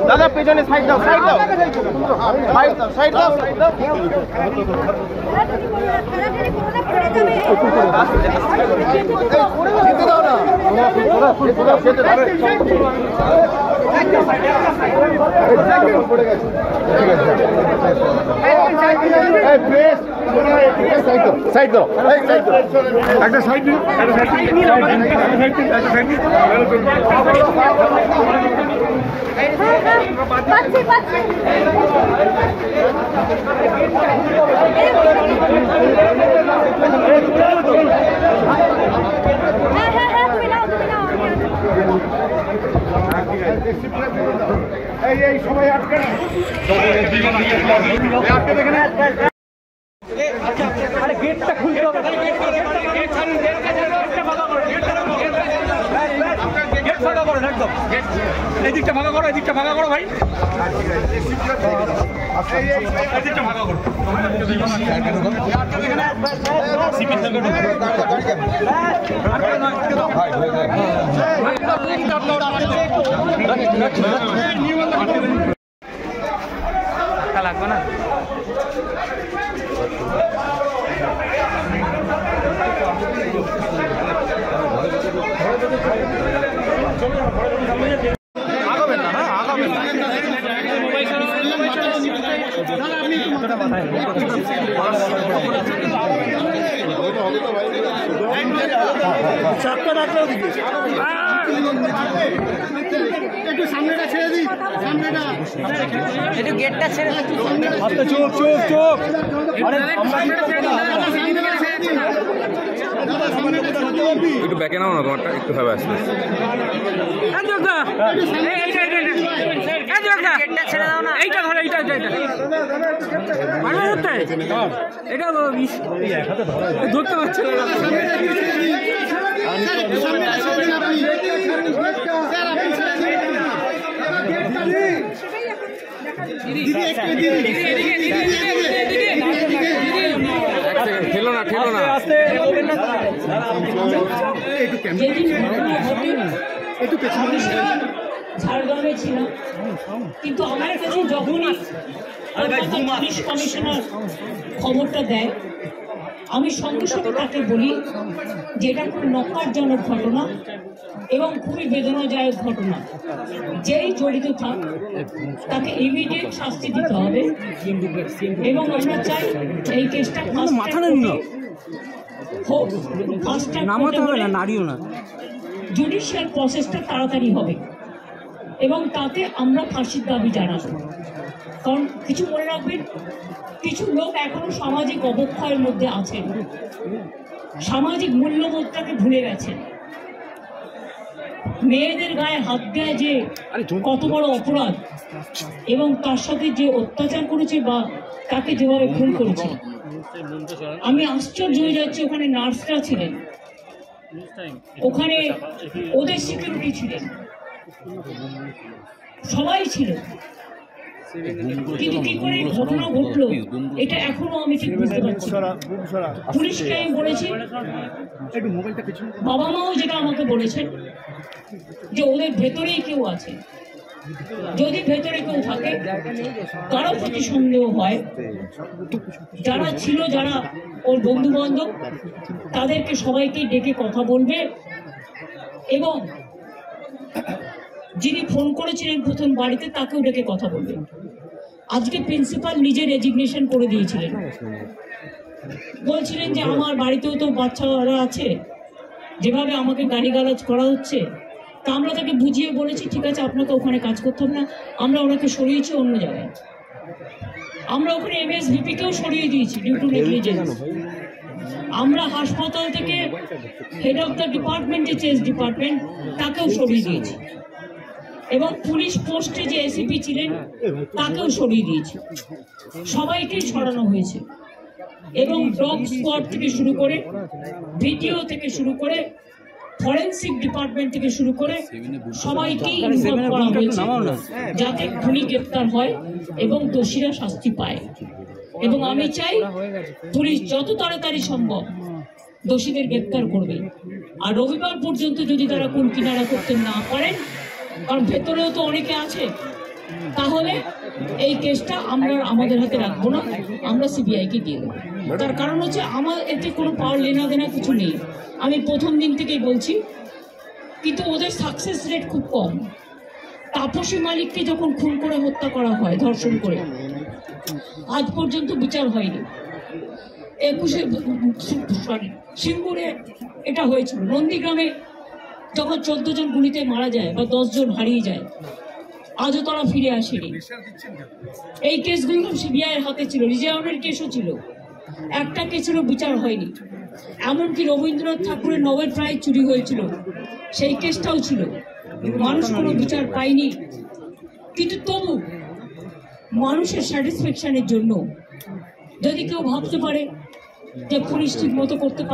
দাদা পেছনে সাইড দাও, সাইড দাও, সাইড দাও, সাইড দাও, সাইড দাও। সাইড দাও, একটা সাইড দিন, একটা সাইড দিন, একটা সাইড দিন। পাচ্ছি পাচ্ছি এই সবাই আটকে না, আটকে দেখে না। আরে গেটটা খুলতে হবে, গেট ছাড়ুন, গেট ফাঁকা করুন একদম। এই দিকটা ফাঁকা করো, এই দিকটা ফাঁকা করো ভাই, এই দিকটা ফাঁকা করো। লাগবে না আগাবেন না, হ্যাঁ আগাবেন না। একটু সামনেটা ছেড়ে দিই, সামনেটা একটু গেটটা ছেড়ে দিই। চোখ চোখ চোখ, একটু ব্যাকে নাও না, তোমারটা একটু ভাবে আসবে। এইটা ধরে, এইটা ধরতে পারছে ঠেলো না, ঠেলো না, ঝাড়গ্রামে ছিলাম, কিন্তু আমার কাছে যখনই পুলিশ কমিশনার খবরটা দেয়, আমি সঙ্গে সঙ্গে তাকে বলি যে এটা খুব নক্কারজনক ঘটনা এবং খুবই বেদনাদায়ক ঘটনা। যেই জড়িত থাক তাকে ইমিডিয়েট শাস্তি দিতে হবে এবং আমরা চাই এই কেসটা মাথা নামাতে হবে না, নাড়িও না, জুডিশিয়াল প্রসেসটা তাড়াতাড়ি হবে এবং তাতে আমরা ফাঁসির দাবি জানাবো। কারণ কিছু মনে রাখবেন, কিছু লোক এখনো সামাজিক অবক্ষয়ের মধ্যে আছেন, সামাজিক মূল্যবোধটাকে ভুলে গেছেন। মেয়েদের গায়ে হাত দেয় যে কত বড় অপরাধ এবং তার সাথে যে অত্যাচার করেছে বা তাকে যেভাবে খুন করেছে, আমি আশ্চর্য হয়ে যাচ্ছি। ওখানে নার্সরা ছিলেন, ওখানে ওদের সিকিউরিটি ছিলেন, সবাই ছিল, কিন্তু কি করে ঘটনা ঘটলো এটা এখনো আমি ঠিক বুঝতে পারছি। পুলিশকে আমি বলেছি, বাবা মাও যেটা আমাকে বলেছেন যে ওদের ভেতরেই কেউ আছে, যদি ভেতরে কেউ থাকে, কারো প্রতি সন্দেহ হয়, যারা ছিল, যারা ওর বন্ধু বান্ধব, তাদেরকে সবাইকে ডেকে কথা বলবে এবং যিনি ফোন করেছিলেন প্রথম বাড়িতে তাকেও ডেকে কথা বলবে। আজকে প্রিন্সিপাল নিজে রেজিগনেশন করে দিয়েছিলেন, বলছিলেন যে আমার বাড়িতেও তো বাচ্চারা আছে, যেভাবে আমাকে গালিগালাজ করা হচ্ছে, তা আমরা তাকে বুঝিয়ে বলেছি ঠিক আছে আপনাকে ওখানে কাজ করতে হবে না, আমরা ওনাকে সরিয়েছি অন্য জায়গায়। আমরা ওখানে MSVP-কেও সরিয়ে দিয়েছি ডিউ টু নেগলিজেন্স। আমরা হাসপাতাল থেকে হেড অফ দ্য ডিপার্টমেন্ট, যে চেস ডিপার্টমেন্ট, তাকেও সরিয়ে দিয়েছি এবং পুলিশ পোস্টে যে ACP ছিলেন তাকেও সরিয়ে দিয়েছি। সবাইকেই সরানো হয়েছে এবং ডগ স্কোয়াড থেকে শুরু করে ভিডিও থেকে শুরু করে ফরেন্সিক ডিপার্টমেন্ট থেকে শুরু করে সবাইকেই ইনভলভ করা হয়েছে যাতে খুনি গ্রেপ্তার হয় এবং দোষীরা শাস্তি পায়। এবং আমি চাই পুলিশ যত তাড়াতাড়ি সম্ভব দোষীদের গ্রেপ্তার করবে। আর রবিবার পর্যন্ত যদি তারা কোন কিনারা করতে না পারেন, কারণ ভেতরেও তো অনেকে আছে, তাহলে এই কেসটা আমরা আমাদের হাতে রাখবো না, আমরা সিবিআইকে দিয়ে দেবো। তার কারণ হচ্ছে আমার এতে কোনো পাওয়ার লেনা দেনা কিছু নেই, আমি প্রথম দিন থেকেই বলছি। কিন্তু ওদের সাকসেস রেট খুব কম। তাপসী মালিককে যখন খুন করে হত্যা করা হয়, ধর্ষণ করে, আজ পর্যন্ত বিচার হয়নি। 21 সিঙ্গুরে এটা হয়েছিল, নন্দীগ্রামে যখন 14 জন গুলিতে মারা যায় বা 10 জন হারিয়ে যায়, আজও তারা ফিরে আসেনি। এই কেসগুলো সিবিআই এর হাতে ছিল, রিজায়নের কেসও ছিল, একটা কেসেরও বিচার হয়নি। এমনকি রবীন্দ্রনাথ ঠাকুরের নোবেল প্রাইজ চুরি হয়েছিল, সেই কেসটাও ছিল, মানুষ কোনো বিচার পায়নি। কিন্তু তবু মানুষের স্যাটিসফ্যাকশনের জন্য যদি কেউ ভাবতে পারে যে পুলিশ ঠিক মতো করতে পারে